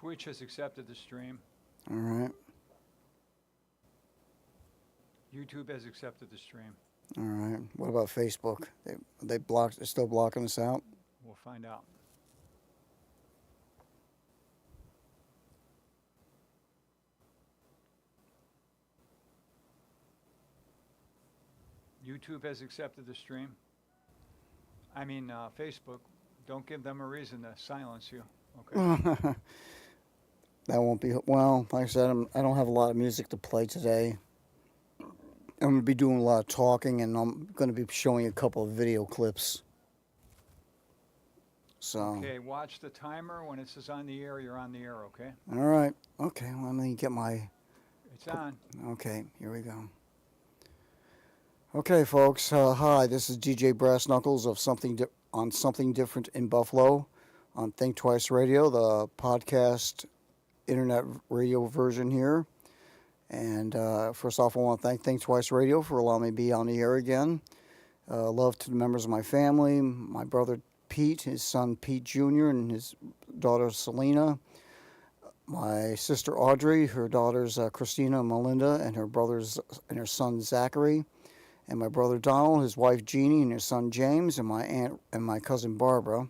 Twitch has accepted the stream. All right. YouTube has accepted the stream. All right. What about Facebook? They're still blocking us out? We'll find out. YouTube has accepted the stream. I mean, Facebook. Don't give them a reason to silence you. Okay. That won't be, well, like I said, I don't have a lot of music to play today. I'm going to be doing a lot of talking, and I'm going to be showing a couple of video clips. So. Okay, watch the timer. When it says on the air, you're on the air, okay? All right. Okay, well, let me get my... It's on. Okay, here we go. Okay, folks. Hi, this is DJ Brass Knuckles of Something Different in Buffalo on Think Twice Radio, the podcast internet radio version here. And first off, I want to thank Think Twice Radio for allowing me to be on the air again. Love to the members of my family, my brother Pete, his son Pete Jr., and his daughter Selena. My sister Audrey, her daughters Christina and Melinda, and her brothers and her son Zachary. And my brother Donald, his wife Jeannie, and his son James, and my aunt and my cousin Barbara.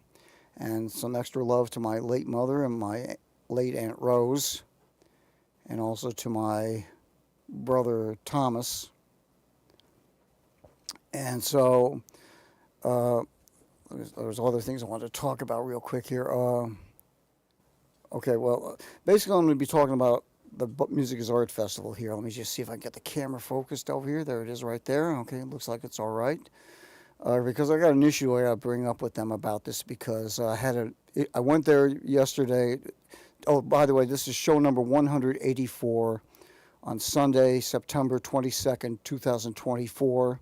And some extra love to my late mother and my late Aunt Rose. And also to my brother Thomas. And so, there's other things I want to talk about real quick here. Okay, well, basically I'm going to be talking about the Music is Art Festival here. Let me just see if I can get the camera focused over here. There it is right there. Okay, it looks like it's all right. Because I got an issue I got to bring up with them about this because I went there yesterday. Oh, by the way, this is show number 184 on Sunday, September 22nd, 2024.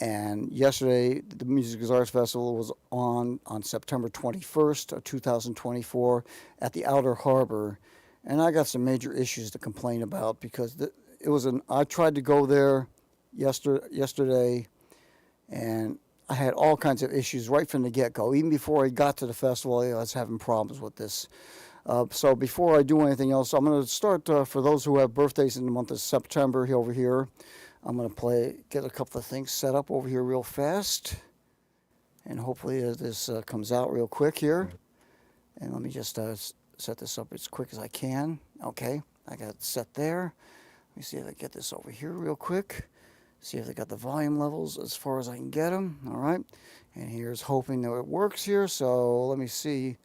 And yesterday, the Music is Arts Festival was on September 21st of 2024 at the Outer Harbor. And I got some major issues to complain about because I tried to go there yesterday, and I had all kinds of issues right from the get-go. Even before I got to the festival, I was having problems with this. So before I do anything else, I'm going to start, for those who have birthdays in the month of September over here, I'm going to get a couple of things set up over here real fast. And hopefully this comes out real quick here. And let me just set this up as quick as I can. Okay, I got it set there. Let me see if I get this over here real quick. See if I got the volume levels as far as I can get them. All right. And here's hoping that it works here. So let me see.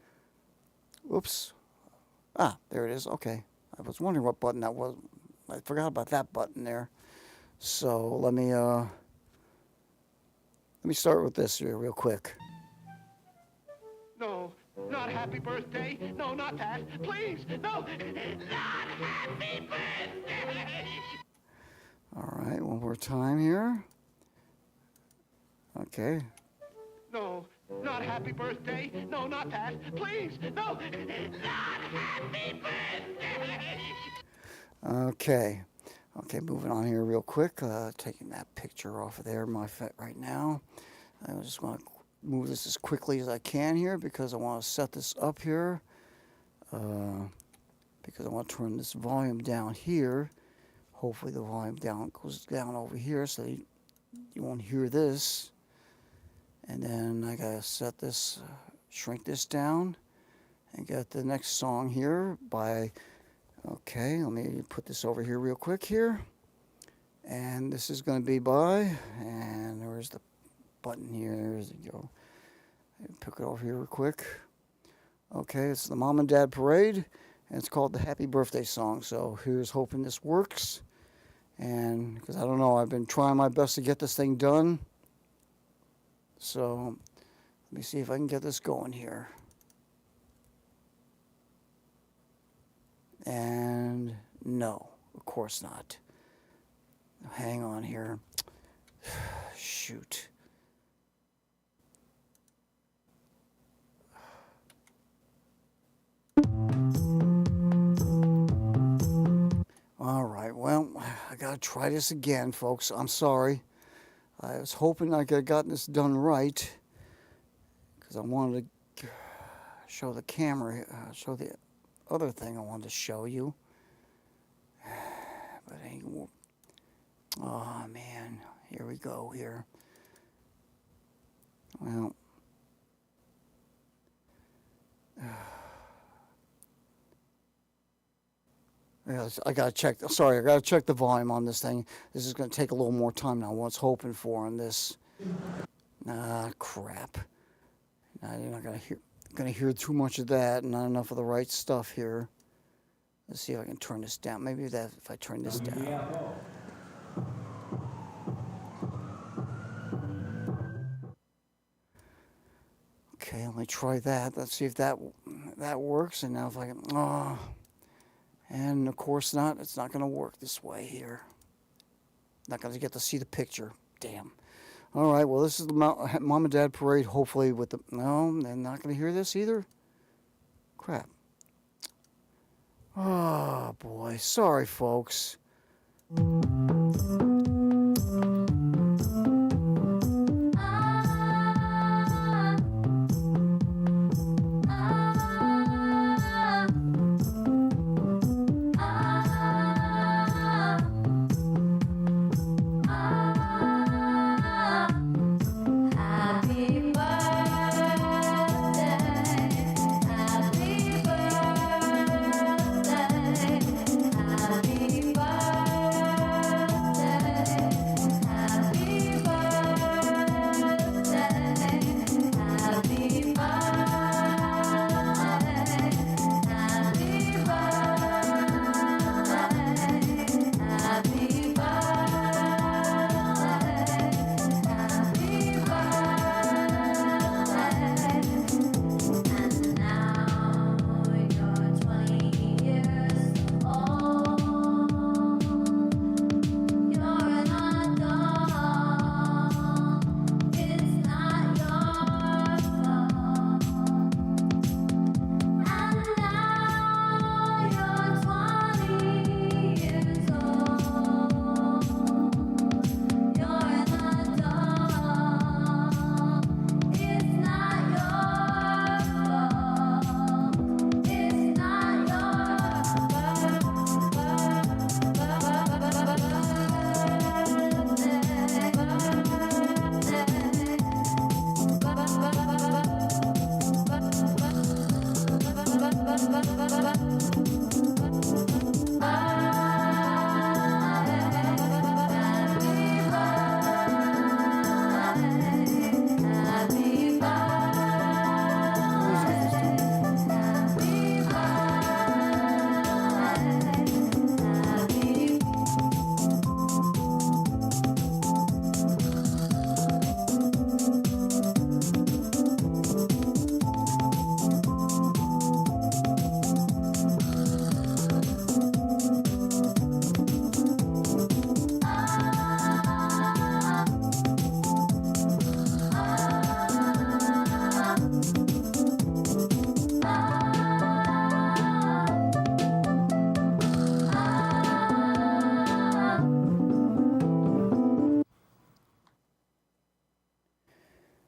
Oops. Ah, there it is. Okay. I was wondering what button that was. I forgot about that button there. So let me start with this here real quick. No, not happy birthday. No, not that. Please, no, not happy birthday. All right, one more time here. Okay. No, not happy birthday. No, not that. Please, no, not happy birthday. Okay. Okay, moving on here real quick. Taking that picture off of there, right now. I just want to move this as quickly as I can here because I want to set this up here. Because I want to turn this volume down here. Hopefully the volume goes down over here so you won't hear this. And then I gotta set this, shrink this down, and get the next song here by. Okay, let me put this over here real quick here. And this is going to be by, and there's the button here. There's the go. Pick it over here real quick. Okay, it's the Mom and Dad Parade, and it's called the Happy Birthday Song. So here's hoping this works. And because I don't know, I've been trying my best to get this thing done. So let me see if I can get this going here. And no, of course not. Hang on here. Shoot. All right, well, I gotta try this again, folks. I'm sorry. I was hoping I could have gotten this done right because I wanted to show the camera, show the other thing I wanted to show you. But oh man, here we go here. Well, yeah, I gotta check. Sorry, I gotta check the volume on this thing. This is gonna take a little more time than I was hoping for on this. Ah, crap. Now you're not gonna hear too much of that, and not enough of the right stuff here. Let's see if I can turn this down. Maybe that if I turn this down. Okay, let me try that. Let's see if that works. And now if I can, and of course not. It's not going to work this way here. Not going to get to see the picture. Damn. All right. Well, this is the Mom and Dad parade. Hopefully, with the no, they're not going to hear this either. Crap. Oh boy. Sorry, folks.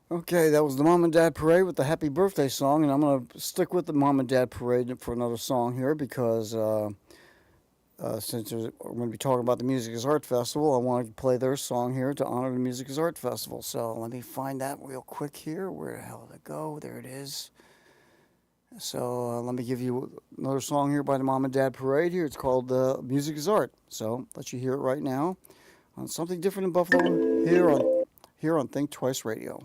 Okay, that was the Mom and Dad Parade with the Happy Birthday song, and I'm going to stick with the Mom and Dad Parade for another song here because since we're going to be talking about the Music is Art Festival, I want to play their song here to honor the Music is Art Festival. So let me find that real quick here. Where the hell did it go? There it is. So let me give you another song here by the Mom and Dad Parade here. It's called Music is Art. So let you hear it right now on something different in Buffalo here on Think Twice Radio.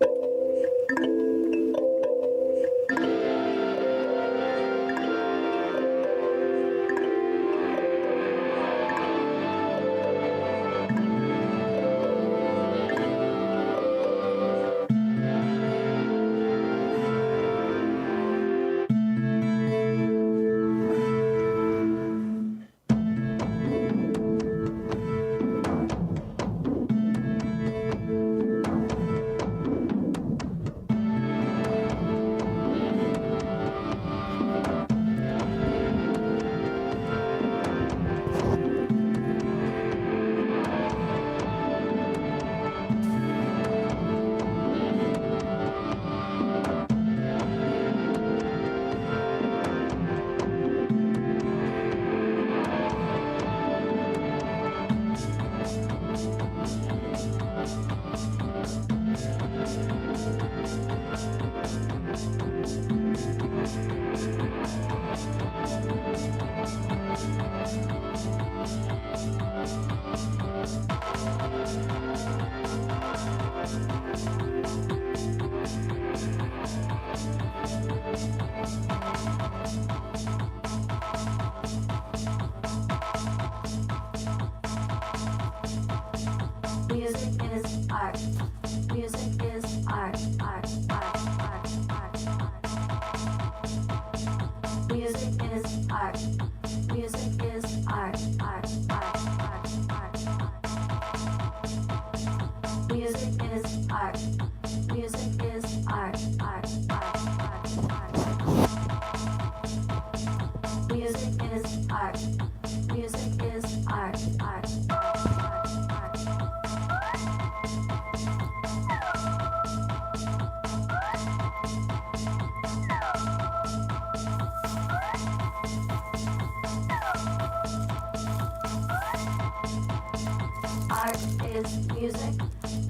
Art is music.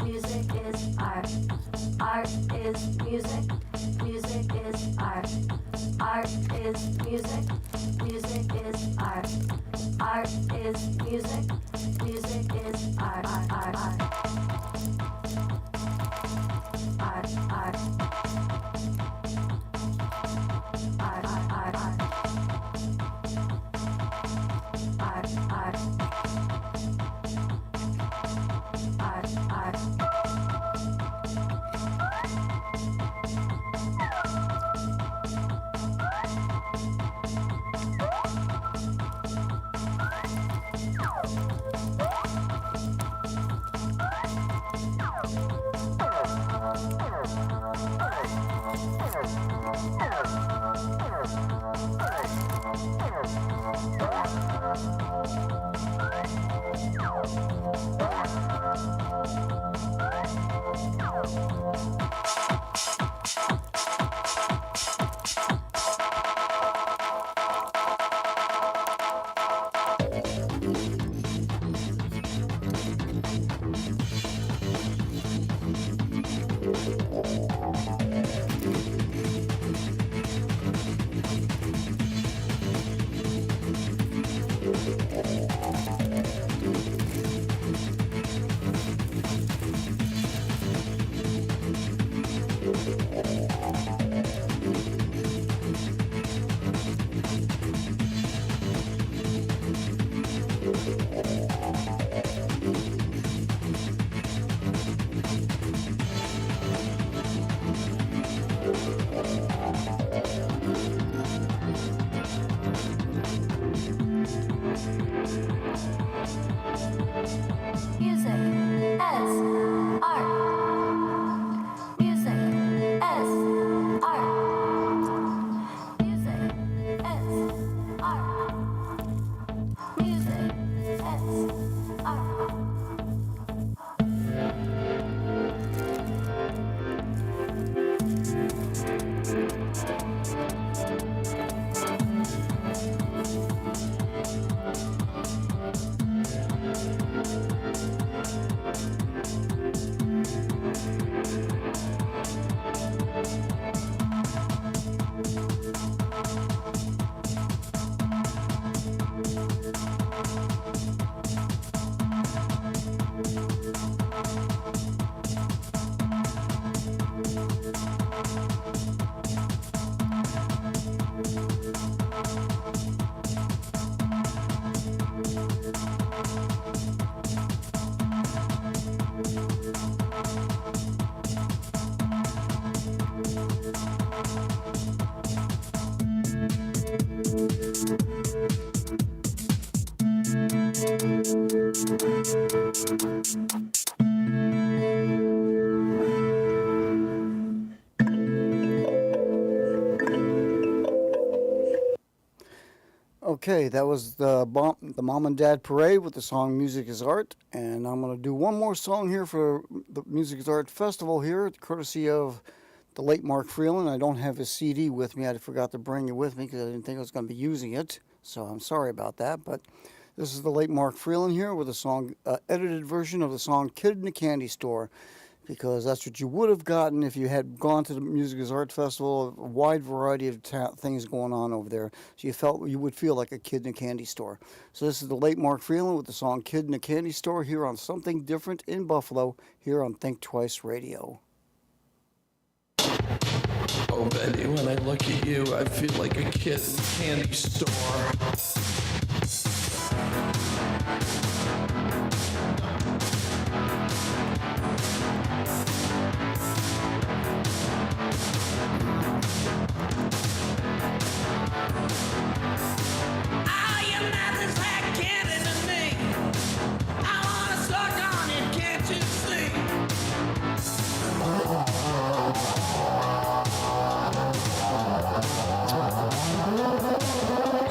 Music is art. Art is music. Music is art. Art is music. Music is art. Art is music. Music is art. Art. Art. Art. Art. Art. Art. Art. Art. Art. Art. Music as art. Music as art. Music as art. Music as art. Okay, that was the Mom and Dad Parade with the song Music is Art. And I'm going to do one more song here for the Music is Art Festival here, courtesy of the late Mark Freeland. I don't have his CD with me. I forgot to bring it with me because I didn't think I was going to be using it. So I'm sorry about that. But this is the late Mark Freeland here with a song, edited version of the song Kid in the Candy Store. Because that's what you would have gotten if you had gone to the Music is Art Festival, a wide variety of things going on over there. So you would feel like a kid in a candy store. So this is the late Mark Freeland with the song Kid in a Candy Store here on Something Different in Buffalo, here on Think Twice Radio. Oh, Betty, when I look at you, I feel like a kid in a candy store.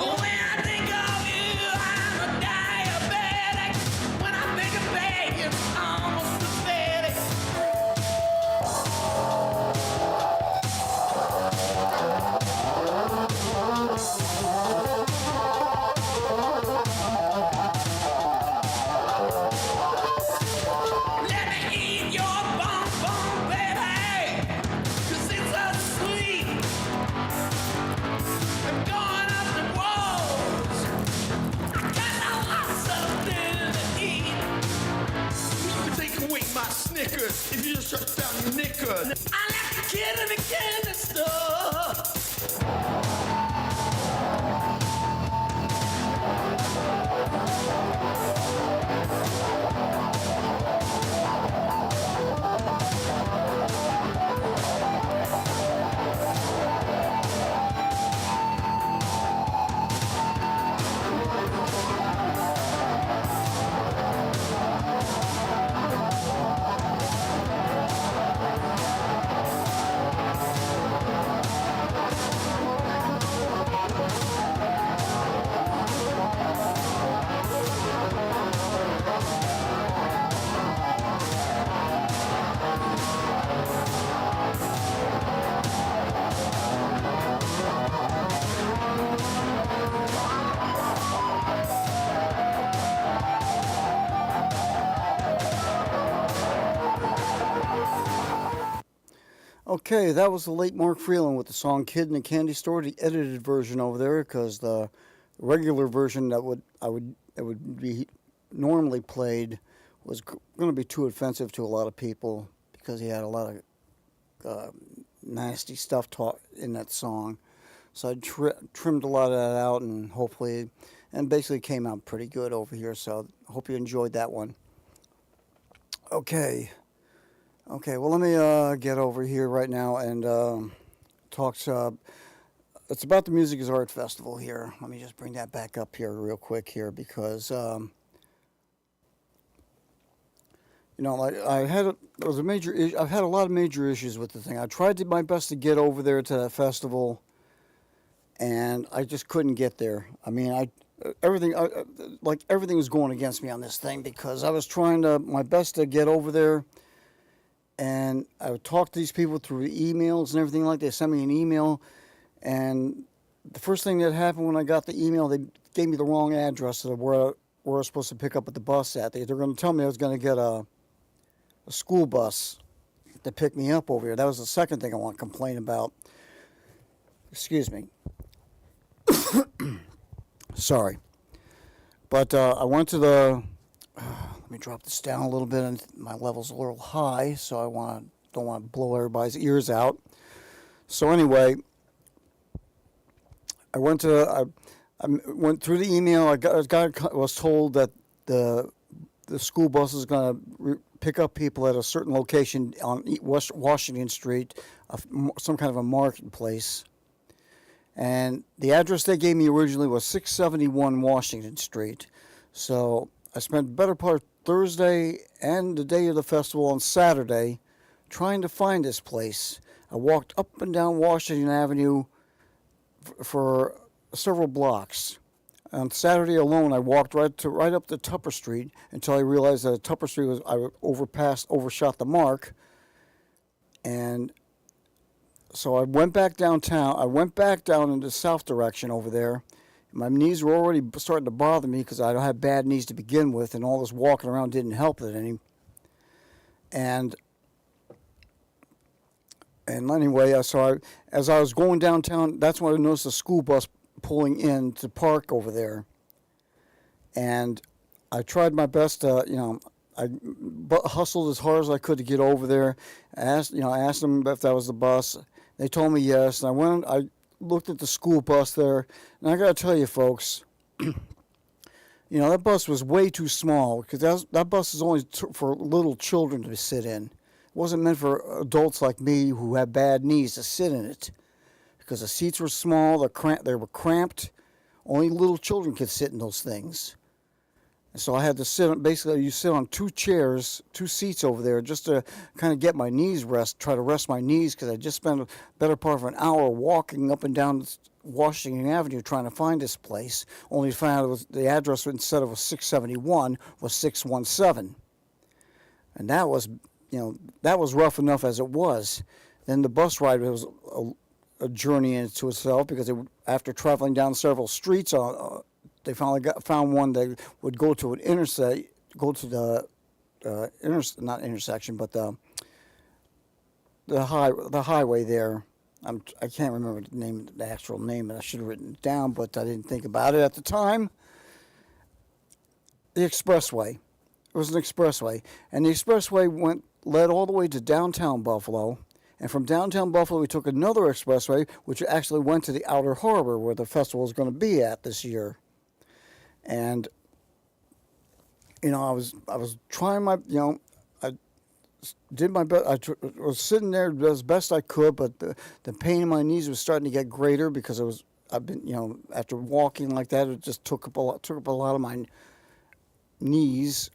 When I think of You just shut down your knickers. I left the kid in the candy store. Okay, that was the late Mark Freeland with the song "Kid in the Candy Store," the edited version over there, because the regular version that would be normally played was going to be too offensive to a lot of people because he had a lot of nasty stuff taught in that song. So I trimmed a lot of that out, and hopefully, and basically came out pretty good over here. So I hope you enjoyed that one. Okay, well, let me get over here right now and talk. It's about the Music is Art Festival here. Let me just bring that back up here real quick here because, like there was a major issue. I've had a lot of major issues with the thing. I tried my best to get over there to that festival, and I just couldn't get there. I mean, everything was going against me on this thing because I was trying my best to get over there. And I would talk to these people through emails and everything like that. They sent me an email, and the first thing that happened when I got the email, they gave me the wrong address of where I was supposed to pick up at the bus at. They're going to tell me I was going to get a school bus to pick me up over here. That was the second thing I want to complain about. Excuse me. Sorry. But I went to the... Let me drop this down a little bit, and my level's a little high, so I don't want to blow everybody's ears out. So anyway, I went through the email. I was told that the school bus is going to pick up people at a certain location on West Washington Street, some kind of a marketplace. And the address they gave me originally was 671 Washington Street. So I spent the better part of Thursday and the day of the festival on Saturday trying to find this place. I walked up and down Washington Avenue for several blocks. On Saturday alone, I walked right up to Tupper Street until I realized that Tupper Street I overshot the mark. And so I went back downtown. I went back down in the south direction over there. My knees were already starting to bother me because I don't have bad knees to begin with, and all this walking around didn't help it any. And anyway, as I was going downtown, that's when I noticed a school bus pulling in to park over there. And I tried my best to, I hustled as hard as I could to get over there. I asked them if that was the bus. They told me yes, and I looked at the school bus there, and I got to tell you, folks, that bus was way too small because that bus is only for little children to sit in. It wasn't meant for adults like me who have bad knees to sit in it because the seats were small, they were cramped. Only little children could sit in those things. And so I had to you sit on two seats over there just to kind of get my knees try to rest my knees because I just spent a better part of an hour walking up and down Washington Avenue trying to find this place, only to find out the address instead of 671 was 617. And that was rough enough as it was. Then the bus ride was a journey into itself because after traveling down several streets they finally found one that would go to an interstate, not intersection, but the highway there. I can't remember the actual name, and I should have written it down, but I didn't think about it at the time. The expressway. It was an expressway, and the expressway led all the way to downtown Buffalo. And from downtown Buffalo, we took another expressway, which actually went to the outer harbor where the festival is going to be at this year. And, you know, I was trying my, you know, I did my best. I was sitting there as best I could, but the pain in my knees was starting to get greater because I've been, you know, after walking like that, it just took up a lot of my knees,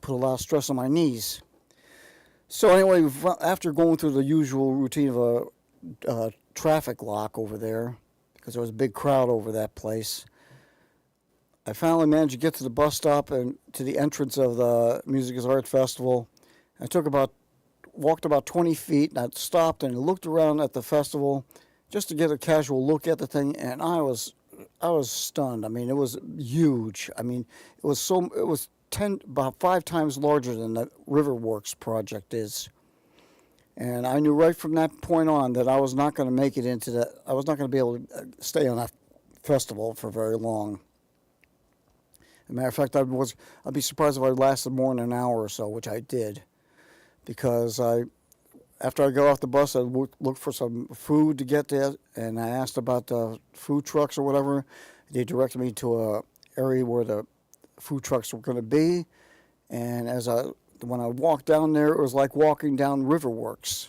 put a lot of stress on my knees. So anyway, after going through the usual routine of a traffic lock over there, because there was a big crowd over that place, I finally managed to get to the bus stop and to the entrance of the Music is Art Festival. I walked about 20 feet, and I stopped and looked around at the festival just to get a casual look at the thing, and I was stunned. I mean, it was huge. I mean, it was about 5 times larger than the Riverworks project is. And I knew right from that point on that I was not going to make it I was not going to be able to stay on that festival for very long. As a matter of fact, I'd be surprised if I lasted more than an hour or so, which I did. Because after I got off the bus, I looked for some food to get there, and I asked about the food trucks or whatever. They directed me to an area where the food trucks were going to be, and when I walked down there, it was like walking down Riverworks.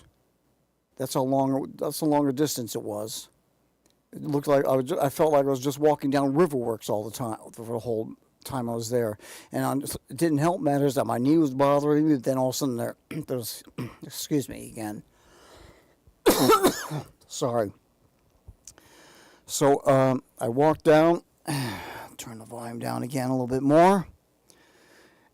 That's how long a distance it was. It looked like I felt like I was just walking down Riverworks all the time for the whole time I was there. And it didn't help matters that my knee was bothering me. Then all of a sudden there was, excuse me again. Sorry. So I walked down. Turn the volume down again a little bit more.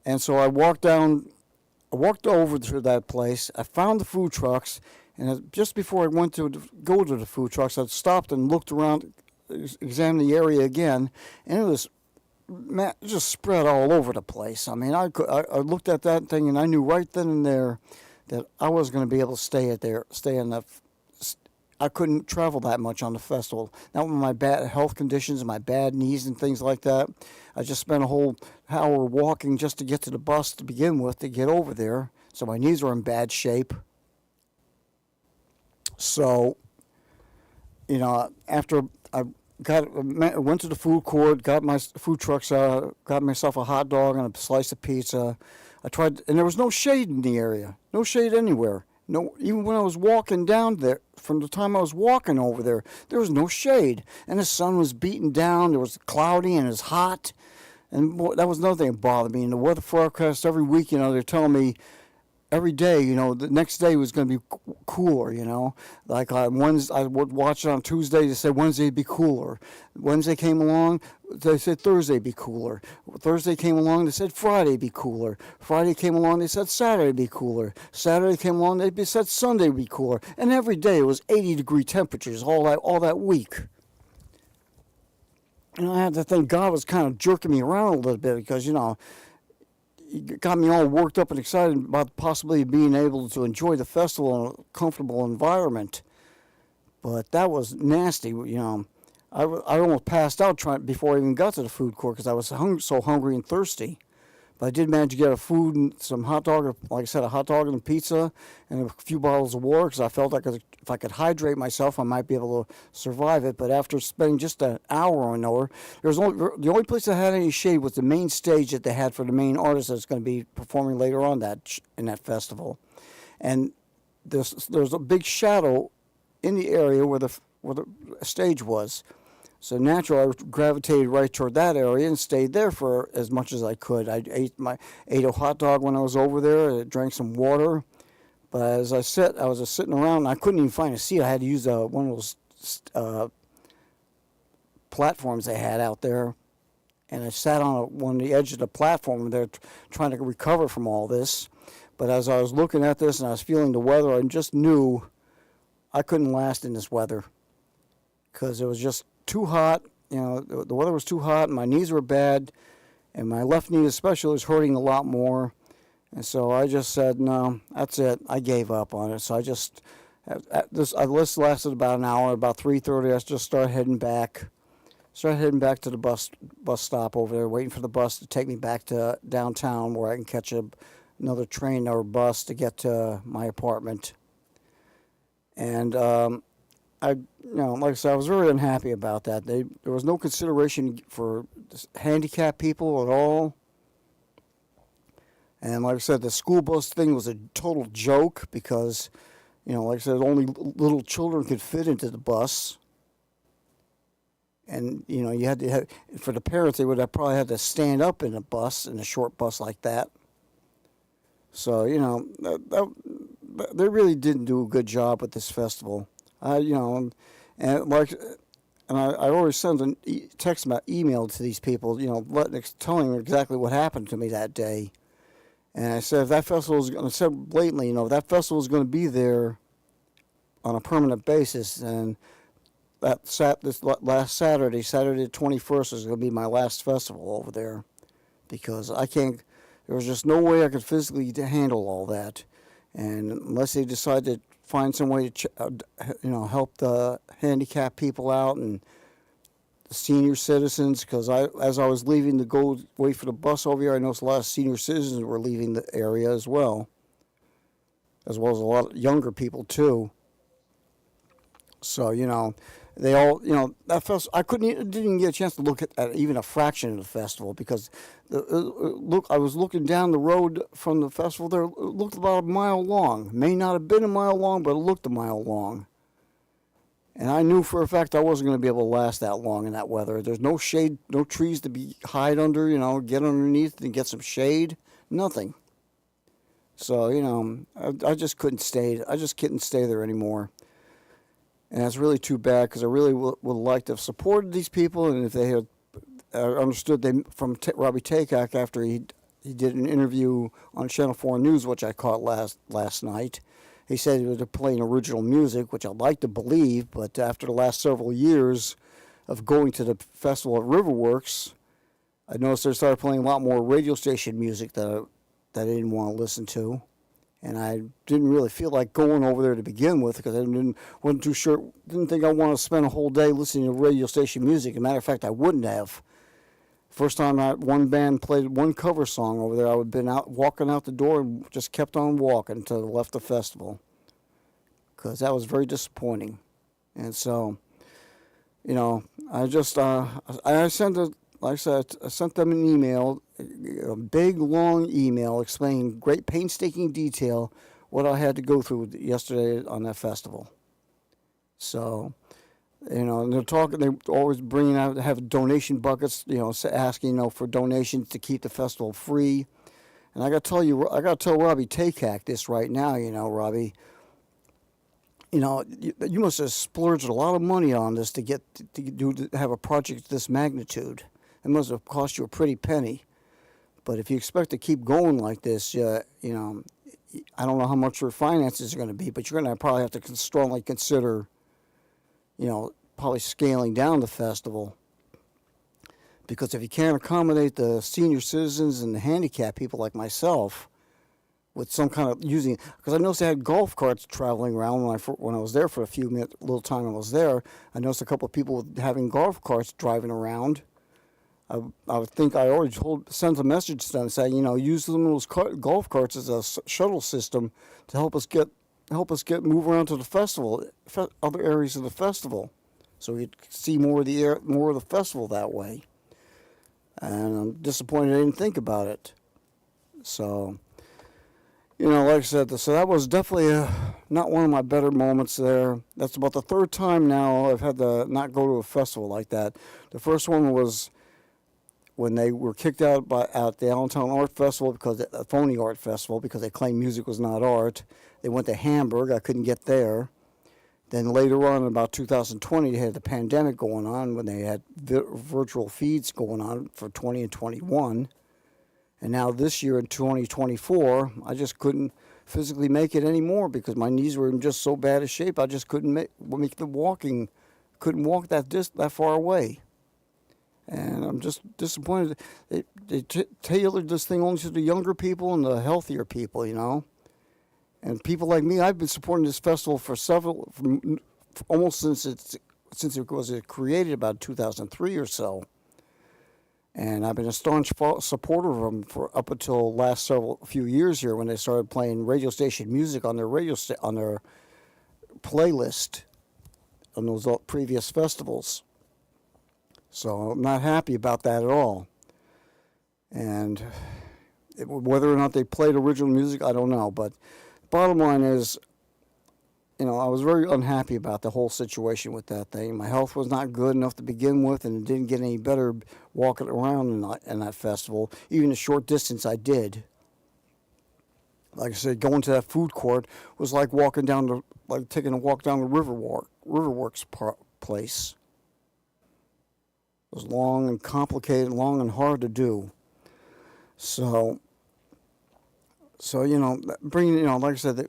And so I walked over to that place. I found the food trucks, and just before I went to go to the food trucks, I stopped and looked around, examined the area again, and it was just spread all over the place. I mean, I looked at that thing, and I knew right then and there that I was going to be able to stay in that. I couldn't travel that much on the festival. Not with my bad health conditions and my bad knees and things like that. I just spent a whole hour walking just to get to the bus to begin with to get over there. So my knees were in bad shape. So, you know, after I went to the food court, got my food trucks out, got myself a hot dog and a slice of pizza. I tried, and there was no shade in the area. No shade anywhere. No, even when I was walking down there, from the time I was walking over there was no shade. And the sun was beating down. It was cloudy and it was hot. And that was another thing that bothered me. In the weather forecast every week, you know, they're telling me every day, you know, the next day was going to be cooler, you know. Like I would watch it on Tuesday, they said Wednesday would be cooler. Wednesday came along, they said Thursday would be cooler. Thursday came along, they said Friday would be cooler. Friday came along, they said Saturday would be cooler. Saturday came along, they said Sunday would be cooler. And every day it was 80-degree temperatures all that week. And I had to think God was kind of jerking me around a little bit because, you know, it got me all worked up and excited about the possibility of being able to enjoy the festival in a comfortable environment. But that was nasty, you know. I almost passed out before I even got to the food court because I was so hungry and thirsty. But I did manage to get a food and some hot dog, like I said, a hot dog and a pizza and a few bottles of water because I felt like if I could hydrate myself, I might be able to survive it. But after spending just an hour or an hour, the only place that had any shade was the main stage that they had for the main artist that's going to be performing later on in that festival. And there's a big shadow in the area where the stage was. So naturally, I gravitated right toward that area and stayed there for as much as I could. I ate a hot dog when I was over there. I drank some water. But as I was just sitting around, and I couldn't even find a seat. I had to use one of those platforms they had out there. And I sat on one of the edge of the platform there trying to recover from all this. But as I was looking at this and I was feeling the weather, I just knew I couldn't last in this weather because it was just too hot. You know, the weather was too hot, and my knees were bad, and my left knee especially was hurting a lot more. And so I just said, no, that's it. I gave up on it. So this lasted about an hour. About 3:30, I just started heading back. Started heading back to the bus stop over there, waiting for the bus to take me back to downtown where I can catch another train or bus to get to my apartment. And like I said, I was very unhappy about that. There was no consideration for handicapped people at all. And like I said, the school bus thing was a total joke because, like I said, only little children could fit into the bus. And, you had to have, for the parents, they would have probably had to stand up in a short bus like that. So, they really didn't do a good job with this festival. I always send a text email to these people, telling them exactly what happened to me that day. And I said, if that festival is going to, said blatantly, if that festival is going to be there on a permanent basis, and this last Saturday the 21st, is going to be my last festival over there, because there was just no way I could physically handle all that. And unless they decide to find some way to, help the handicapped people out and the senior citizens, because as I was leaving to go wait for the bus over here, I noticed a lot of senior citizens were leaving the area as well as a lot of younger people too. So, they all, that festival, didn't even get a chance to look at even a fraction of the festival, because I was looking down the road from the festival there. It looked about a mile long. May not have been a mile long, but it looked a mile long. And I knew for a fact I wasn't going to be able to last that long in that weather. There's no shade, no trees to hide under, get underneath and get some shade. Nothing. So, I just couldn't stay. I just couldn't stay there anymore. And that's really too bad, because I really would like to have supported these people. And if they had understood from Robbie Takak, after he did an interview on Channel 4 News, which I caught last night, he said he was playing original music, which I'd like to believe. But after the last several years of going to the festival at Riverworks, I noticed they started playing a lot more radio station music that I didn't want to listen to. And I didn't really feel like going over there to begin with, because I wasn't too sure. Didn't think I wanted to spend a whole day listening to radio station music. As a matter of fact, I wouldn't have. First time one band played one cover song over there, I would have been walking out the door and just kept on walking until I left the festival, because that was very disappointing. And so, I just I sent like I said, I sent them an email, a big, long email explaining great painstaking detail what I had to go through yesterday on that festival. So, and they're always bringing out, have donation buckets, asking, for donations to keep the festival free. And I got to tell Robbie Takak this right now, Robbie. You must have splurged a lot of money on this to have a project of this magnitude. It must have cost you a pretty penny. But if you expect to keep going like this, I don't know how much your finances are going to be, but you're going to probably have to strongly consider, probably scaling down the festival. Because if you can't accommodate the senior citizens and the handicapped people like myself with some kind of because I noticed they had golf carts traveling around when I was there for little time I was there. I noticed a couple of people having golf carts driving around. I would think I already sent a message to them saying, use some of those golf carts as a shuttle system to help us get move around to the festival, other areas of the festival, so we could see more of the festival that way. And I'm disappointed I didn't think about it. So, like I said, so that was definitely not one of my better moments there. That's about the third time now I've had to not go to a festival like that. The first one was when they were kicked out at the Allentown Art Festival, a phony art festival, because they claimed music was not art. They went to Hamburg. I couldn't get there. Then later on, in about 2020, they had the pandemic going on, when they had virtual feeds going on for 20 and 21. And now this year in 2024, I just couldn't physically make it anymore, because my knees were in just so bad a shape. I just couldn't make the walking, couldn't walk that far away. And I'm just disappointed. They tailored this thing only to the younger people and the healthier people, And people like me, I've been supporting this festival for almost since it was created, about 2003 or so. And I've been a staunch supporter of them for up until last few years here when they started playing radio station music on their on their playlist on those previous festivals. So I'm not happy about that at all. And whether or not they played original music, I don't know. But bottom line is, I was very unhappy about the whole situation with that thing. My health was not good enough to begin with, and it didn't get any better walking around in that festival. Even the short distance I did. Like I said, going to that food court was like taking a walk down the Riverworks place. It was long and complicated, long and hard to do. So bringing, like I said,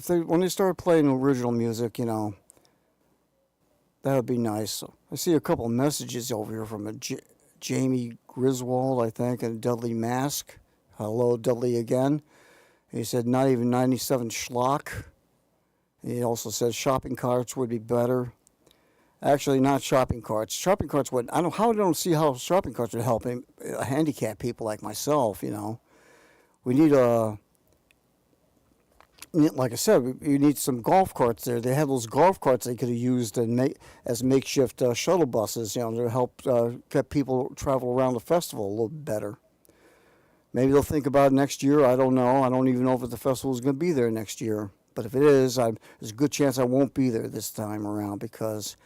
when they started playing original music, that would be nice. I see a couple of messages over here from Jamie Griswold, I think, and Dudley Mask. Hello, Dudley again. He said not even 97 schlock. He also said shopping carts would be better. Actually, not shopping carts. Shopping carts would. I don't see how shopping carts would help handicapped people like myself. We need like I said, you need some golf carts there. They have those golf carts they could have used as makeshift shuttle buses, to help get people travel around the festival a little better. Maybe they'll think about it next year. I don't know. I don't even know if the festival is going to be there next year. But if it is, there's a good chance I won't be there this time around because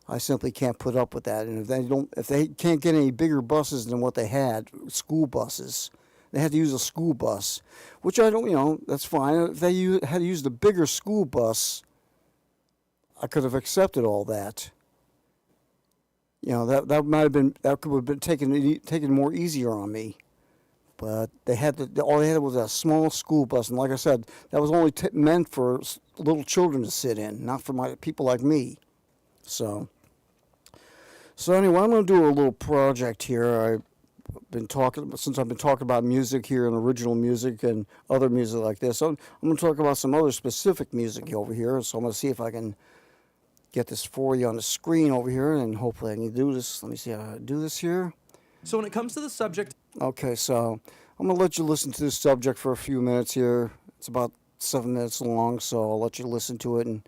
I simply can't put up with that. And if they can't get any bigger buses than what they had, school buses, they had to use a school bus, which I don't, that's fine. If they had to use the bigger school bus, I could have accepted all that. That might have been, that could have been taken more easier on me. But all they had was a small school bus, and like I said, that was only meant for little children to sit in, not for people like me. So anyway, I'm going to do a little project here. Since I've been talking about music here and original music and other music like this, so I'm going to talk about some other specific music over here. So I'm going to see if I can get this for you on the screen over here, and hopefully I can do this. Let me see how I do this here. So when it comes to the subject... Okay, so I'm going to let you listen to this subject for a few minutes here. It's about 7 minutes long, so I'll let you listen to it, and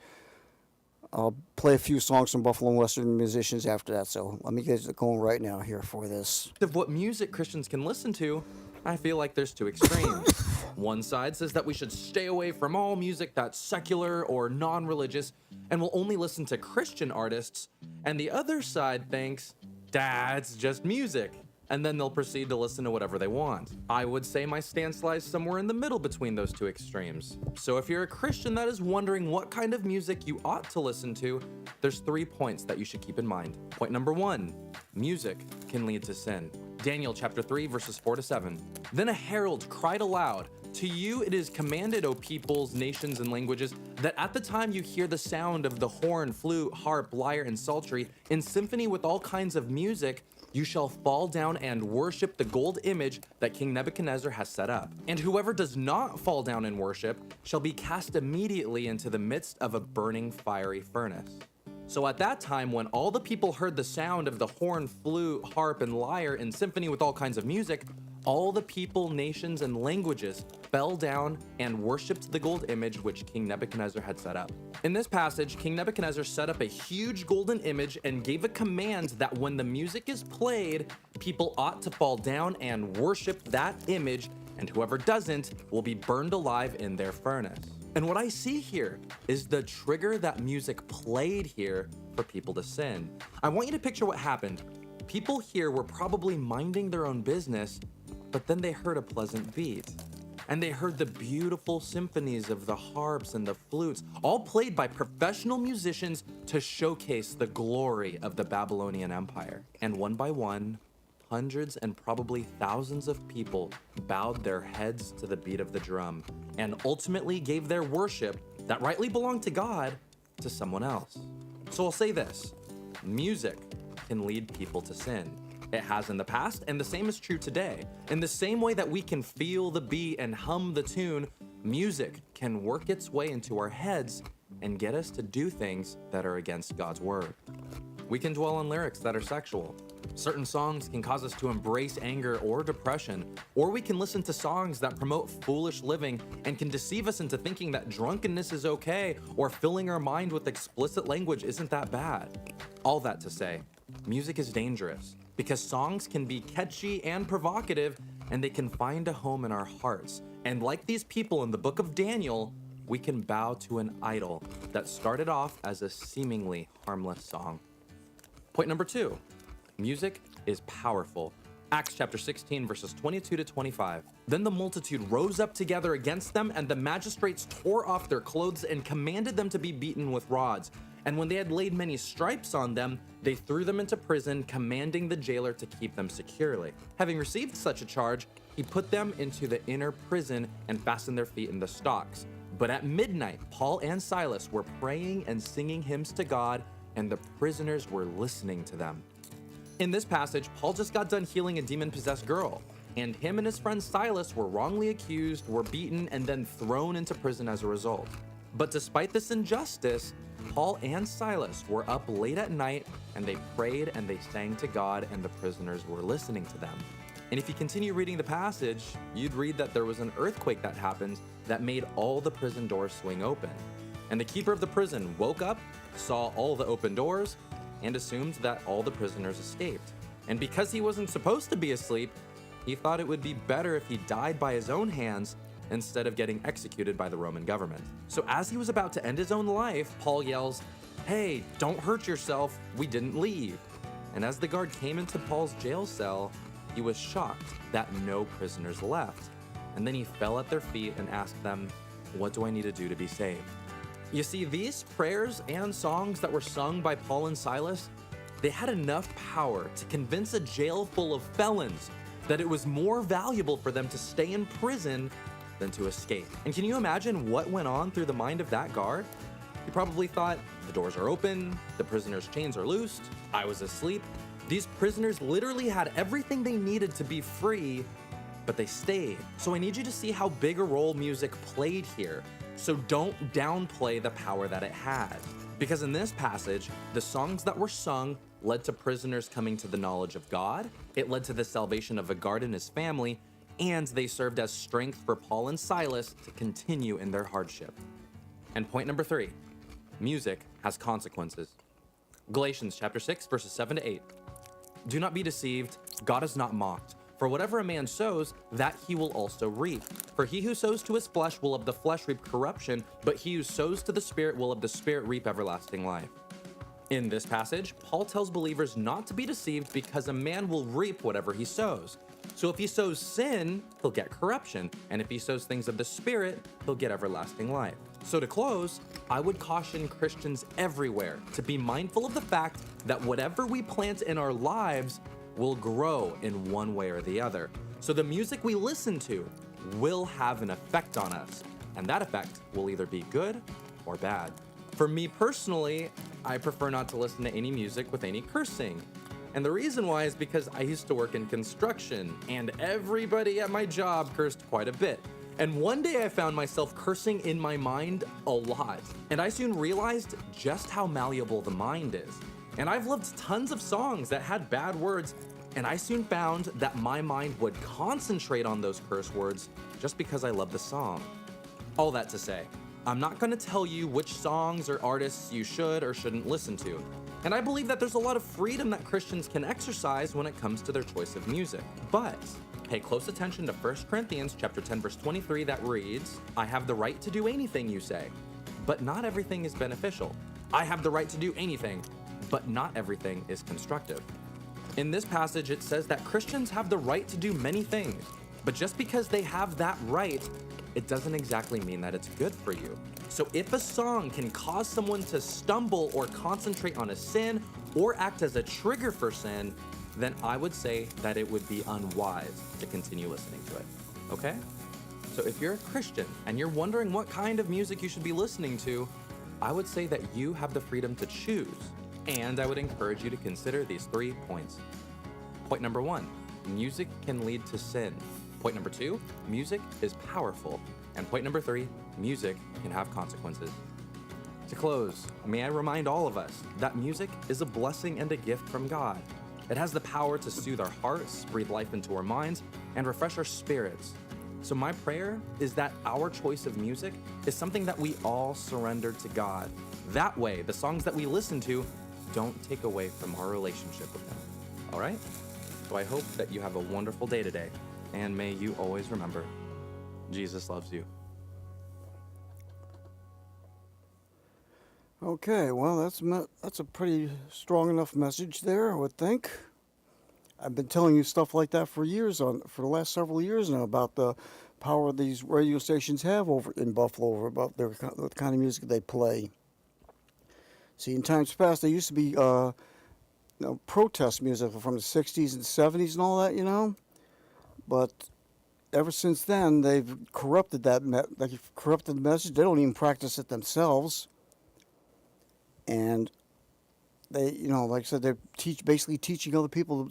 I'll play a few songs from Buffalo Western musicians after that. So let me get it going right now here for this. Of what music Christians can listen to, I feel like there's two extremes. One side says that we should stay away from all music that's secular or non-religious and will only listen to Christian artists, and the other side thinks, that's just music, and then they'll proceed to listen to whatever they want. I would say my stance lies somewhere in the middle between those two extremes. So if you're a Christian that is wondering what kind of music you ought to listen to, there's 3 points that you should keep in mind. Point number 1, music can lead to sin. Daniel chapter 3, verses 4-7. Then a herald cried aloud, "To you it is commanded, O peoples, nations, and languages, that at the time you hear the sound of the horn, flute, harp, lyre, and psaltery, in symphony with all kinds of music, you shall fall down and worship the gold image that King Nebuchadnezzar has set up. And whoever does not fall down and worship shall be cast immediately into the midst of a burning fiery furnace." So at that time, when all the people heard the sound of the horn, flute, harp, and lyre in symphony with all kinds of music, all the people, nations, and languages fell down and worshipped the gold image which King Nebuchadnezzar had set up. In this passage, King Nebuchadnezzar set up a huge golden image and gave a command that when the music is played, people ought to fall down and worship that image, and whoever doesn't will be burned alive in their furnace. And what I see here is the trigger that music played here for people to sin. I want you to picture what happened. People here were probably minding their own business, but then they heard a pleasant beat. And they heard the beautiful symphonies of the harps and the flutes, all played by professional musicians to showcase the glory of the Babylonian Empire. And one by one, hundreds and probably thousands of people bowed their heads to the beat of the drum and ultimately gave their worship that rightly belonged to God to someone else. So I'll say this, music can lead people to sin. It has in the past, and the same is true today. In the same way that we can feel the beat and hum the tune, music can work its way into our heads and get us to do things that are against God's word. We can dwell on lyrics that are sexual. Certain songs can cause us to embrace anger or depression, or we can listen to songs that promote foolish living and can deceive us into thinking that drunkenness is okay or filling our mind with explicit language isn't that bad. All that to say, music is dangerous because songs can be catchy and provocative, and they can find a home in our hearts. And like these people in the book of Daniel, we can bow to an idol that started off as a seemingly harmless song. Point number 2, music is powerful. Acts chapter 16, verses 22 to 25. Then the multitude rose up together against them, and the magistrates tore off their clothes and commanded them to be beaten with rods. And when they had laid many stripes on them, they threw them into prison, commanding the jailer to keep them securely. Having received such a charge, he put them into the inner prison and fastened their feet in the stocks. But at midnight, Paul and Silas were praying and singing hymns to God, and the prisoners were listening to them. In this passage, Paul just got done healing a demon-possessed girl, and him and his friend Silas were wrongly accused, were beaten, and then thrown into prison as a result. But despite this injustice, Paul and Silas were up late at night, and they prayed and they sang to God, and the prisoners were listening to them. And if you continue reading the passage, you'd read that there was an earthquake that happened that made all the prison doors swing open. And the keeper of the prison woke up, saw all the open doors, and assumed that all the prisoners escaped. And because he wasn't supposed to be asleep, he thought it would be better if he died by his own hands instead of getting executed by the Roman government. So as he was about to end his own life, Paul yells, "Hey, don't hurt yourself, we didn't leave." And as the guard came into Paul's jail cell, he was shocked that no prisoners left. And then he fell at their feet and asked them, "What do I need to do to be saved?" You see, these prayers and songs that were sung by Paul and Silas, they had enough power to convince a jail full of felons that it was more valuable for them to stay in prison than to escape. And can you imagine what went on through the mind of that guard? He probably thought, the doors are open, the prisoners' chains are loosed, I was asleep. These prisoners literally had everything they needed to be free, but they stayed. So I need you to see how big a role music played here. So don't downplay the power that it had. Because in this passage, the songs that were sung led to prisoners coming to the knowledge of God, it led to the salvation of a guard and his family, and they served as strength for Paul and Silas to continue in their hardship. And point number 3, music has consequences. Galatians chapter 6, verses 7 to 8. Do not be deceived, God is not mocked. For whatever a man sows, that he will also reap. For he who sows to his flesh will of the flesh reap corruption, but he who sows to the Spirit will of the Spirit reap everlasting life. In this passage, Paul tells believers not to be deceived because a man will reap whatever he sows. So if he sows sin, he'll get corruption, and if he sows things of the Spirit, he'll get everlasting life. So to close, I would caution Christians everywhere to be mindful of the fact that whatever we plant in our lives will grow in one way or the other. So the music we listen to will have an effect on us, and that effect will either be good or bad. For me personally, I prefer not to listen to any music with any cursing. And the reason why is because I used to work in construction, and everybody at my job cursed quite a bit. And one day I found myself cursing in my mind a lot. And I soon realized just how malleable the mind is. And I've loved tons of songs that had bad words, and I soon found that my mind would concentrate on those curse words just because I love the song. All that to say, I'm not gonna tell you which songs or artists you should or shouldn't listen to. And I believe that there's a lot of freedom that Christians can exercise when it comes to their choice of music. But pay close attention to 1 Corinthians chapter 10, verse 23 that reads, I have the right to do anything you say, but not everything is beneficial. I have the right to do anything, but not everything is constructive. In this passage, it says that Christians have the right to do many things, but just because they have that right, it doesn't exactly mean that it's good for you. So if a song can cause someone to stumble or concentrate on a sin or act as a trigger for sin, then I would say that it would be unwise to continue listening to it, okay? So if you're a Christian and you're wondering what kind of music you should be listening to, I would say that you have the freedom to choose. And I would encourage you to consider these 3 points. Point number 1, music can lead to sin. Point number 2, music is powerful. And point number 3, music can have consequences. To close, may I remind all of us that music is a blessing and a gift from God. It has the power to soothe our hearts, breathe life into our minds, and refresh our spirits. So my prayer is that our choice of music is something that we all surrender to God. That way, the songs that we listen to don't take away from our relationship with Him. All right? So I hope that you have a wonderful day today, and may you always remember, Jesus loves you. Okay, well, that's a pretty strong enough message there, I would think. I've been telling you stuff like that for the last several years now about the power these radio stations have over in Buffalo, about the kind of music they play. See, in times past, there used to be protest music from the 60s and 70s and all that, But ever since then, they've corrupted they've corrupted the message. They don't even practice it themselves. And they, like I said, they're basically teaching other people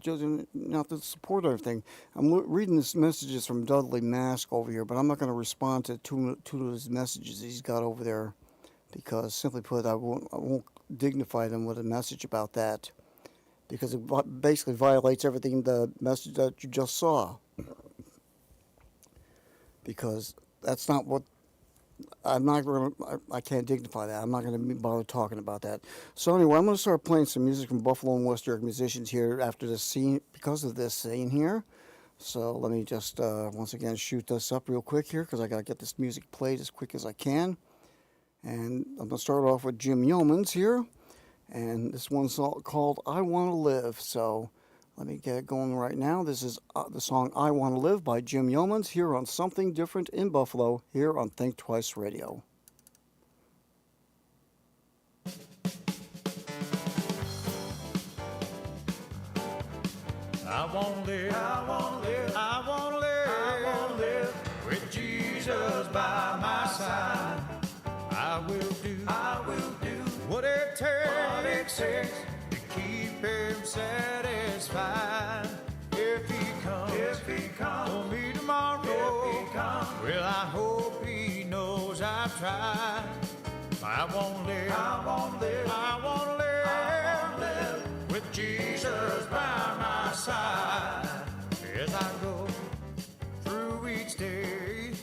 not to support everything. I'm reading this messages from Dudley Mask over here, but I'm not going to respond to two of his messages he's got over there, because simply put, I won't dignify them with a message about that, because it basically violates everything the message that you just saw. Because that's not what. I can't dignify that. I'm not going to bother talking about that. So anyway, I'm going to start playing some music from Buffalo and West York musicians here after this scene, because of this scene here. So let me just once again shoot this up real quick here, because I got to get this music played as quick as I can. And I'm going to start off with Jim Yeomans here, and this one's called "I Want to Live." So let me get it going right now. This is the song "I Want to Live" by Jim Yeomans here on Something Different in Buffalo, here on Think Twice Radio. I want to live, I want to live, I want to live, I want to live with Jesus by my side. I will do what it takes to keep Him satisfied. If He comes for me tomorrow, well, I hope He knows I've tried. I won't live, I won't live, I won't live, I won't live with Jesus by my side. As I go through each day,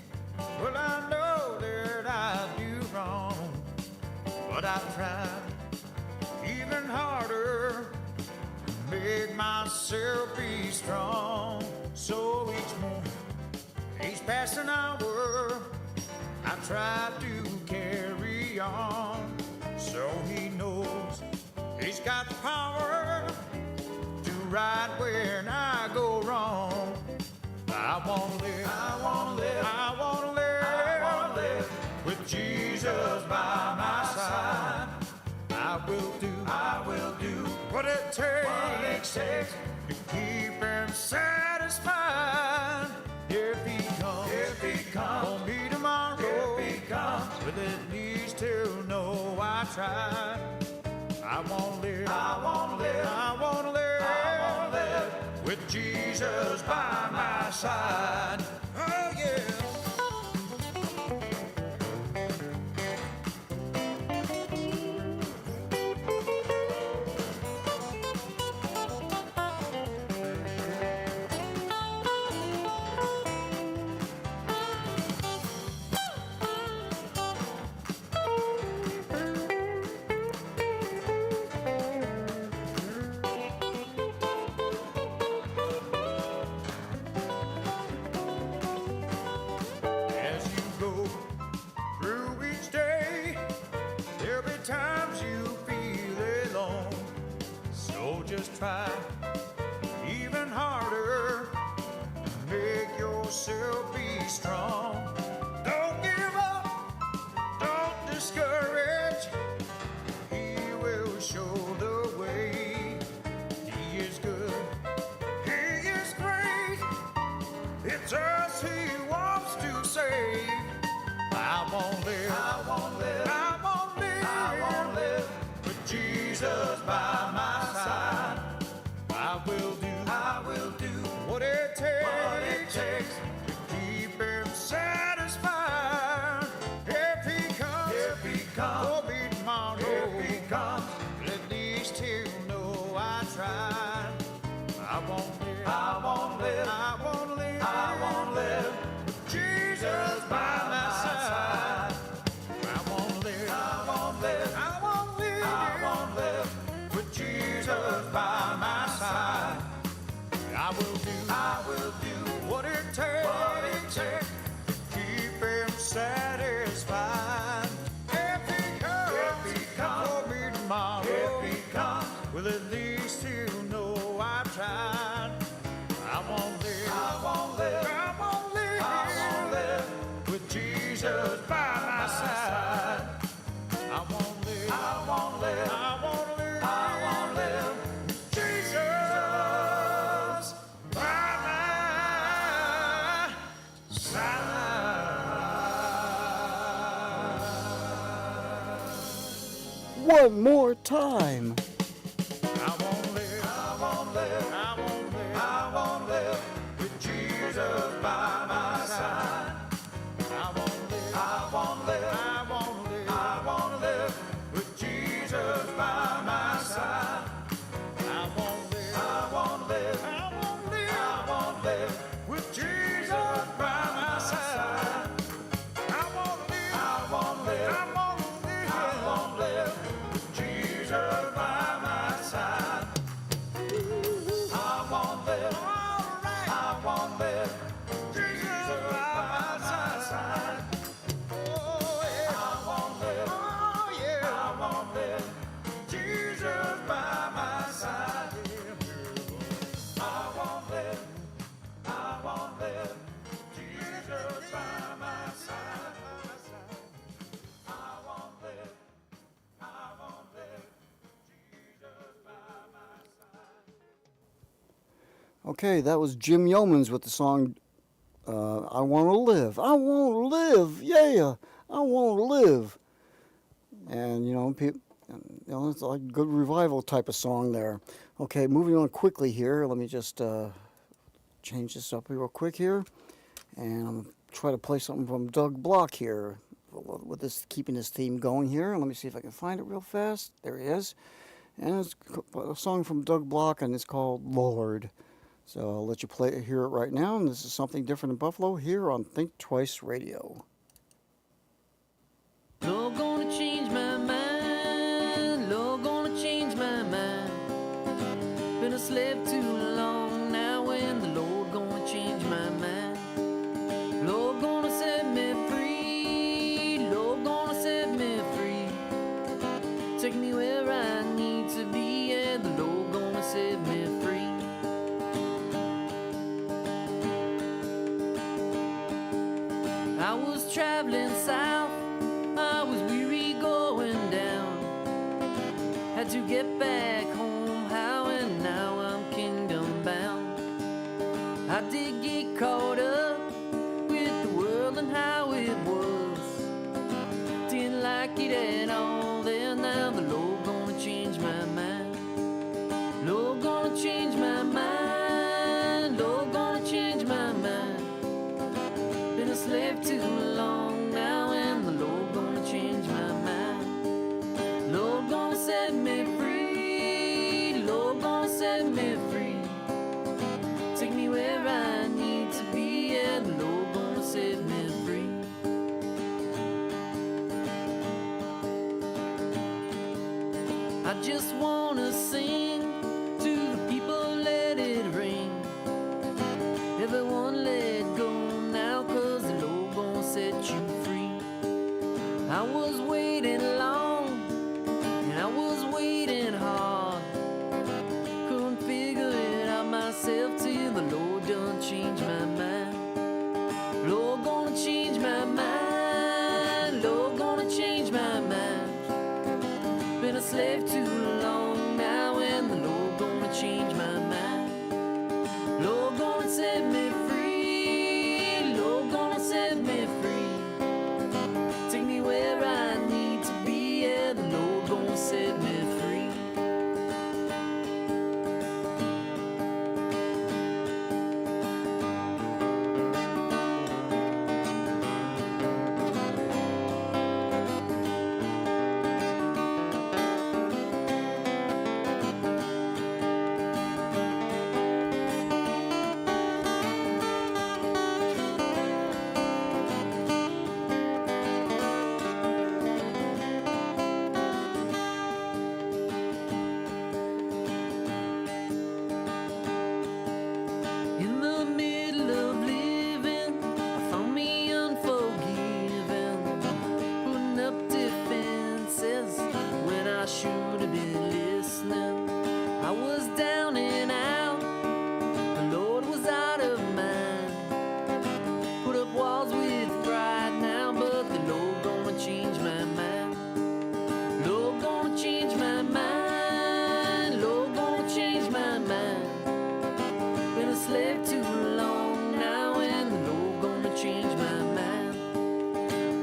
well, I know that I do wrong, but I've tried even harder to make myself be strong. So each morning, each passing hour, I try to carry on. So He knows He's got the power to right when I go wrong. I want to live, I want to live, I want to live, I want to live with Jesus by my side. I will do what it takes to keep Him satisfied. If He comes for me tomorrow, if He comes with at least to know I tried. I want to live, I want to live, I want to live, I want to live with Jesus by my side. Oh yeah. Try even harder to make yourself be strong. Don't give up, don't discourage. He will show the way. He is good, He is great. It's us He wants to save. I won't live, I won't live, I won't live, I won't live with Jesus by my side. I will do what it takes to keep Him safe. One more time. I won't live, I won't live, I won't live, I won't live with Jesus by my side. I won't live, I won't live, I won't live, I won't live with Jesus by my side. I won't live, I won't live, I won't live, I won't live with Jesus by my side. I won't live, I won't live, I won't live, I won't live with Jesus by my side. I won't live, I won't live, Jesus by my side. Oh yeah, I won't live, oh yeah, I won't live, Jesus by my side. I won't live, I won't live, Jesus by my side. I won't live, I won't live, Jesus by my side. Okay, that was Jim Yeomans with the song I Want to Live. I want to live. Yeah, I want to live. And, it's like a good revival type of song there. Okay, moving on quickly here. Let me just change this up real quick here. And I'm going to try to play something from Doug Block here. With this, keeping this theme going here. Let me see if I can find it real fast. There he is. And it's a song from Doug Block, and it's called Lord. So I'll let you hear it right now. And this is Something Different in Buffalo here on Think Twice Radio. Lord, gonna change my mind. Lord, gonna change my mind. Been a slave too long now, and the Lord gonna change my mind. Lord, gonna set me free. Lord, gonna set me free. Take me where I need to be, and the Lord gonna set me free. I was traveling south, I was weary going down. Had to get back home, how, and now I'm kingdom bound. I did get caught up with the world and how it was. Didn't like it at all, then now the Lord gonna change my mind. Lord gonna change my mind. Lord gonna change my mind. Been a slave too long now, and the Lord gonna change my mind. Lord gonna set me free. Lord gonna set me free. Take me where I need to be, and the Lord gonna set me free. I just wanna sing to the people, let it ring. Everyone let go now, 'cause the Lord gonna set you free. I was waiting long, and I was waiting hard. Couldn't figure it out myself till the Lord done changed my mind. Lord gonna change my mind. Lord gonna change my mind. Been a slave too long now, and the Lord gonna change my mind. Lord gonna set me free. Lord gonna set me free. Take me where I need to be, and the Lord gonna set me free. change my mind.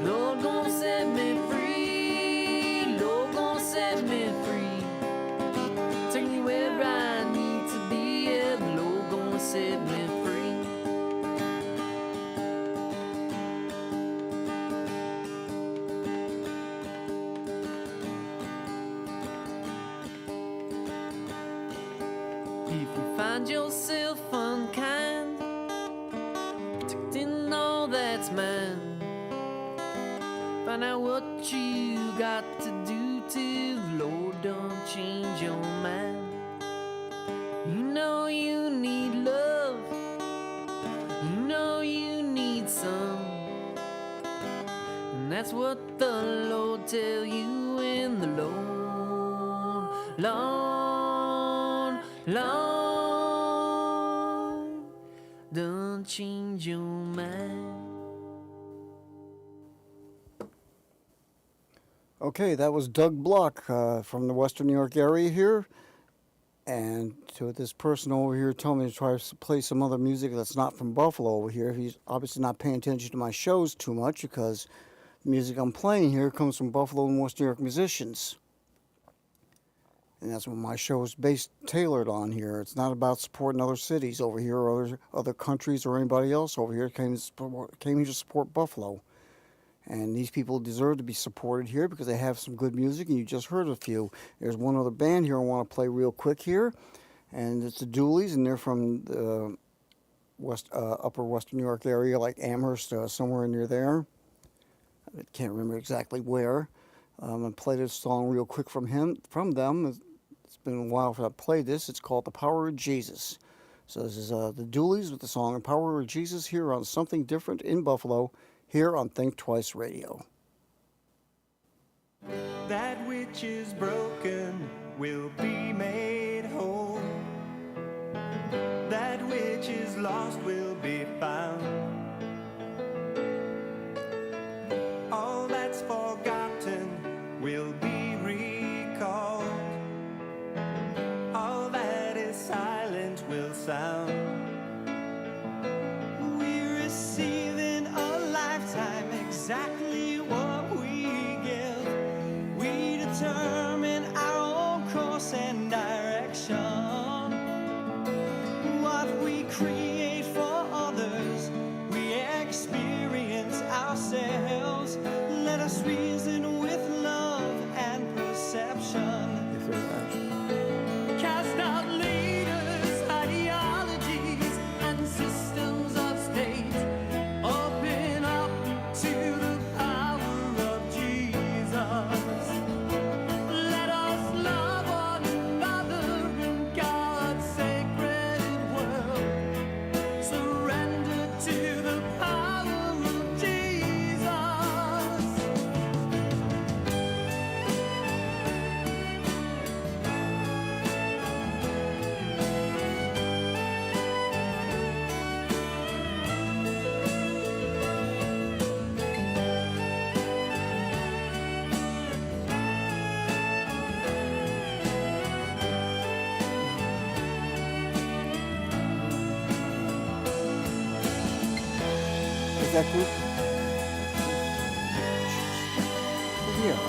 Lord, gon' set me free. Lord, gon' set me free. Take me where I need to be. Yeah, the Lord gon' set me free. If you find yourself unkind, protecting all that's mine, find out what you got to do till the Lord don't change your mind. You know you need love, you know you need some, and that's what the Lord tell you in the Lord, don't change your mind. Okay, that was Doug Block from the Western New York area here. And to this person over here told me to try to play some other music that's not from Buffalo over here. He's obviously not paying attention to my shows too much because the music I'm playing here comes from Buffalo and West New York musicians. And that's what my show is tailored on here. It's not about supporting other cities over here or other countries or anybody else over here. It came here to support Buffalo. And these people deserve to be supported here because they have some good music, and you just heard a few. There's one other band here I want to play real quick here, and it's the DOOLEYS, and they're from the upper Western New York area, like Amherst, somewhere near there. I can't remember exactly where. I'm going to play this song real quick from them. It's been a while since I've played this. It's called The Power of Jesus. So this is the DOOLEYS with the song The Power of Jesus here on Something Different in Buffalo, here on Think Twice Radio. That which is broken will be made whole. That which is lost will be found. All that's forgotten will be recalled. All that is silent will sound. We're receiving a lifetime, exactly what we give. We determine our own course and direction. What we create for others, we experience ourselves. Let us reason with love and perception. Cast out leaders, ideologies, and systems of state. Open up to the power of Jesus. Let us love one another in God's sacred world. Surrender to the power of Jesus. Is that group? Yeah.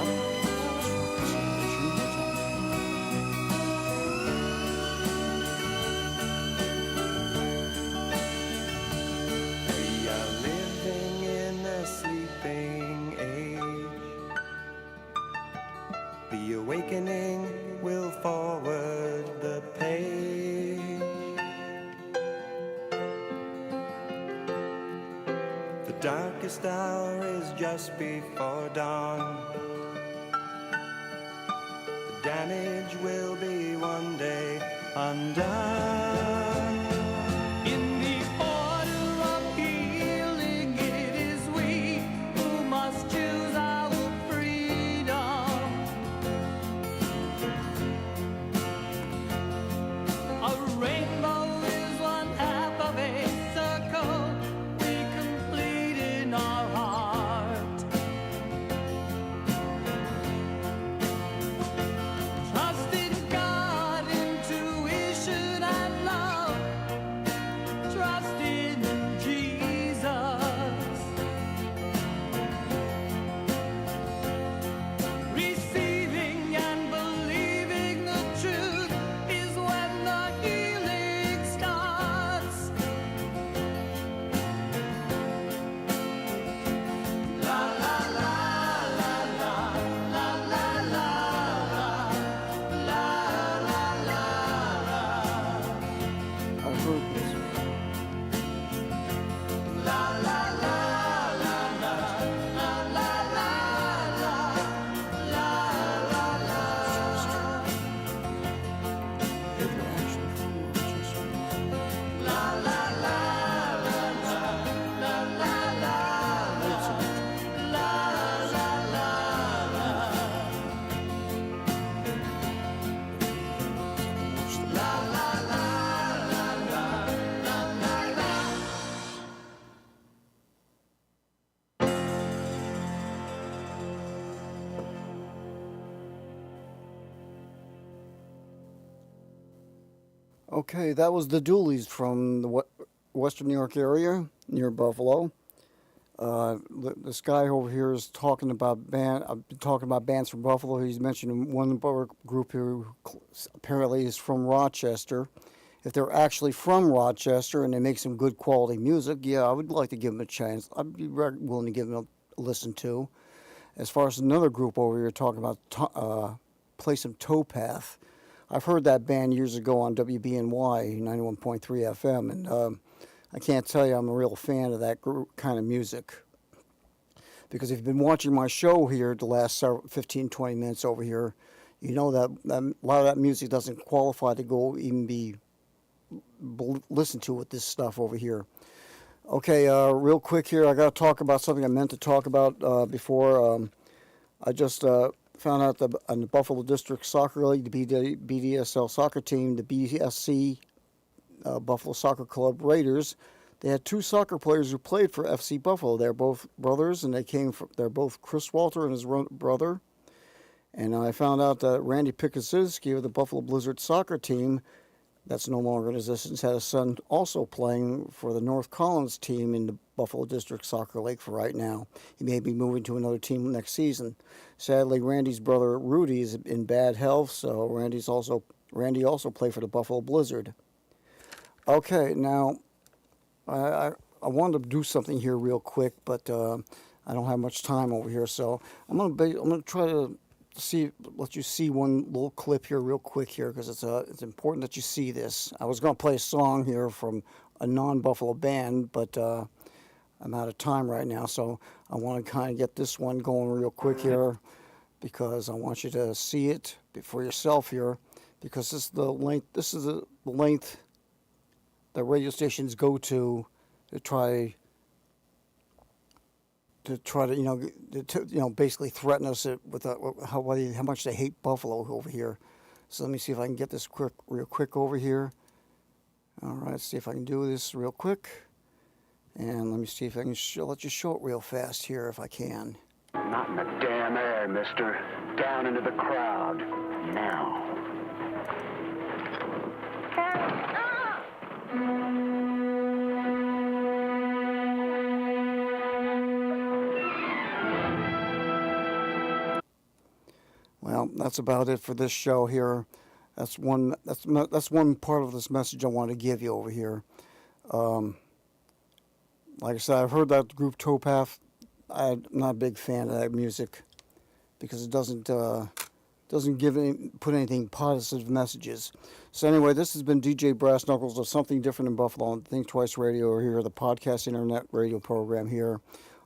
We are living in a sleeping age. The awakening will forward the page. The darkest hour is just before dawn. The damage will be one day undone. In the order of healing, it is we who must choose our freedom. A rainbow is one half of a circle we complete in our heart. Trust in God, intuition, and Okay, that was the Dooleys from the Western New York area near Buffalo. This guy over here is talking about I've been talking about bands from Buffalo. He's mentioned one group here who apparently is from Rochester. If they're actually from Rochester and they make some good quality music, yeah, I would like to give them a chance. I'd be willing to give them a listen to. As far as another group over here talking about play some Towpath. I've heard that band years ago on WBNY 91.3 FM, and I can't tell you I'm a real fan of that kind of music. Because if you've been watching my show here the last 15, 20 minutes over here, you know that a lot of that music doesn't qualify to go even be listened to with this stuff over here. Okay, real quick here, I got to talk about something I meant to talk about before. I just found out that on the Buffalo District Soccer League, the BDSL soccer team, the BSC Buffalo Soccer Club Raiders, they had two soccer players who played for FC Buffalo. They're both brothers, and they're both Chris Walter and his brother. And I found out that Randy Pikuzinski of the Buffalo Blizzard soccer team, that's no longer in existence, had a son also playing for the North Collins team in the Buffalo District Soccer League for right now. He may be moving to another team next season. Sadly, Randy's brother Rudy is in bad health, so Randy also played for the Buffalo Blizzard. Okay, now I wanted to do something here real quick, but I don't have much time over here, so I'm gonna try to let you see one little clip here real quick here, because it's important that you see this. I was going to play a song here from a non-Buffalo band, but I'm out of time right now, so I want to kind of get this one going real quick here, because I want you to see it for yourself here, because this is the length that radio stations go to try to basically threaten us with how much they hate Buffalo over here. So let me see if I can get this real quick over here. All right, see if I can do this real quick. And let me see if I can let you show it real fast here if I can. Not in the damn air, mister. Down into the crowd. Now. Well, that's about it for this show here. That's one part of this message I want to give you over here. Like I said, I've heard that group Towpath. I'm not a big fan of that music because it doesn't put anything positive messages. So anyway, this has been DJ Brass Knuckles of Something Different in Buffalo on Think Twice Radio here, the podcast internet radio program here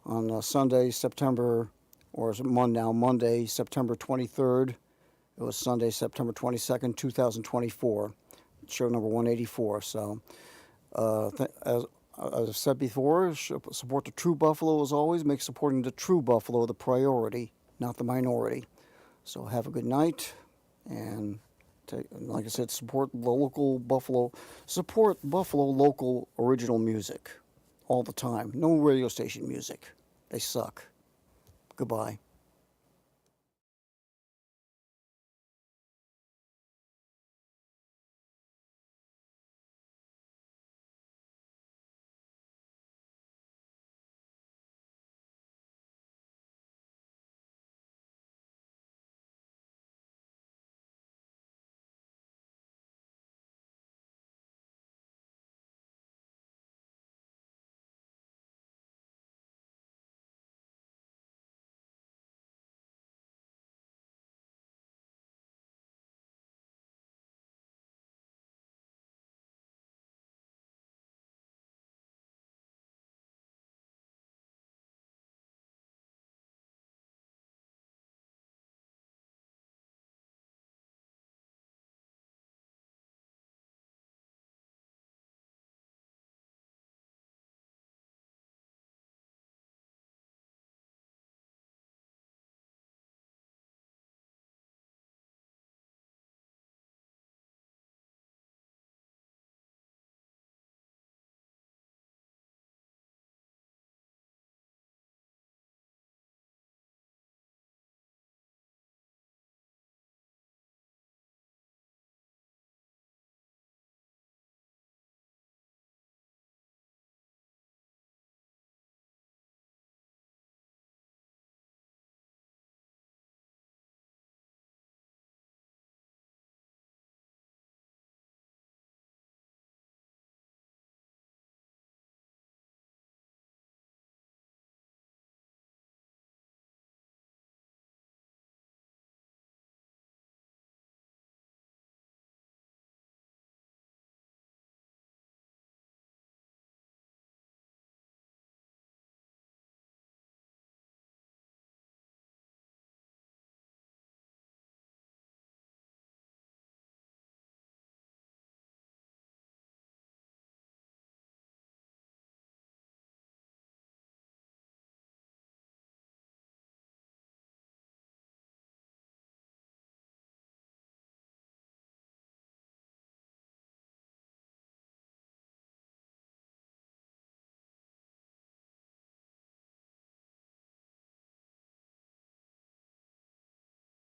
on Sunday, September 23rd. It was Sunday, September 22nd, 2024, show number 184. So, as I've said before, support the true Buffalo as always. Make supporting the true Buffalo the priority, not the minority. So have a good night, and like I said, support Buffalo local original music all the time. No radio station music. They suck. Goodbye.